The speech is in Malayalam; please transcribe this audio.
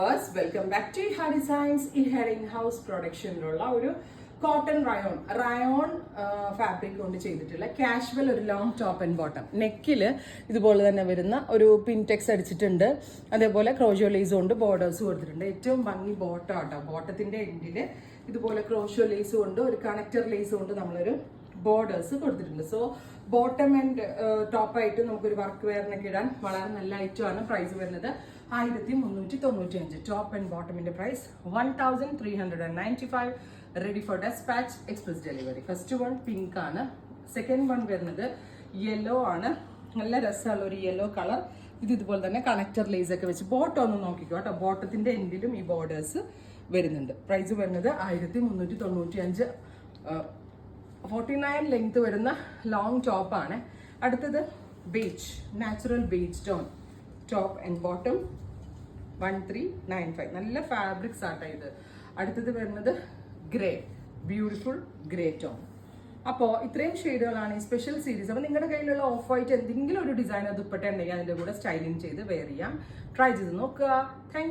വെൽക്കം ബാക്ക് ടു ഹാ ഡിസൈൻസ്. ഈ ഹെയറിംഗ് ഹൗസ് പ്രൊഡക്ഷനിലുള്ള ഒരു കോട്ടൺ റയോൺ ഫാബ്രിക് കൊണ്ട് ചെയ്തിട്ടുള്ള കാഷ്വൽ ഒരു ലോങ് ടോപ്പ് ആൻഡ് ബോട്ടം. നെക്കിൽ ഇതുപോലെ തന്നെ വരുന്ന ഒരു പിൻടെക്സ് അടിച്ചിട്ടുണ്ട്. അതേപോലെ ക്രോഷോ ലേസ് കൊണ്ട് ബോർഡേഴ്സ് കൊടുത്തിട്ടുണ്ട്. ഏറ്റവും ഭംഗി ബോട്ടം ആട്ടോ. ബോട്ടത്തിന്റെ എൻഡിൽ ഇതുപോലെ ക്രോഷോ ലേസ് കൊണ്ട് ഒരു കണക്ടർ ലേസ് കൊണ്ട് നമ്മളൊരു ബോർഡേഴ്സ് കൊടുത്തിട്ടുണ്ട്. സോ ബോട്ടം ആൻഡ് ടോപ്പായിട്ട് നമുക്കൊരു വർക്ക് വെയറിനൊക്കെ ഇടാൻ വളരെ നല്ല ഐറ്റമാണ്. പ്രൈസ് വരുന്നത് 1395. ടോപ്പ് ആൻഡ് ബോട്ടമിന്റെ price 1395. Ready for despatch, express delivery. First one pink ആണ്. സെക്കൻഡ് വൺ വരുന്നത് യെല്ലോ ആണ്. നല്ല രസമുള്ള ഒരു യെല്ലോ കളർ. ഇതുപോലെ തന്നെ കണക്ടർ ലേസ് ഒക്കെ വെച്ച് ബോട്ടം ഒന്ന് നോക്കിക്കോ കേട്ടോ. ബോട്ടത്തിന്റെ എൻഡിലും ഈ ബോർഡേഴ്സ് വരുന്നുണ്ട്. പ്രൈസ് വരുന്നത് 1395. 49 ലെങ്ത് വരുന്ന ലോങ് ടോപ്പാണ്. അടുത്തത് beige, natural beige tone top and bottom 1395. നല്ല ഫാബ്രിക്സ് ആട്ടോ ഇത്. അടുത്തത് വരുന്നത് ഗ്രേ, ബ്യൂട്ടിഫുൾ ഗ്രേ ടോൺ. അപ്പോൾ ഇത്രയും ഷെയ്ഡുകളാണ് ഈ സ്പെഷ്യൽ സീരീസ്. അപ്പോൾ നിങ്ങളുടെ കയ്യിലുള്ള ഓഫ് വൈറ്റ് എന്തെങ്കിലും ഒരു ഡിസൈൻ ദുപ്പട്ട ഉണ്ടെങ്കിൽ അതിൻ്റെ കൂടെ സ്റ്റൈലിംഗ് ചെയ്ത് വെയർ ചെയ്യാം. ട്രൈ ചെയ്ത് നോക്കുക. താങ്ക്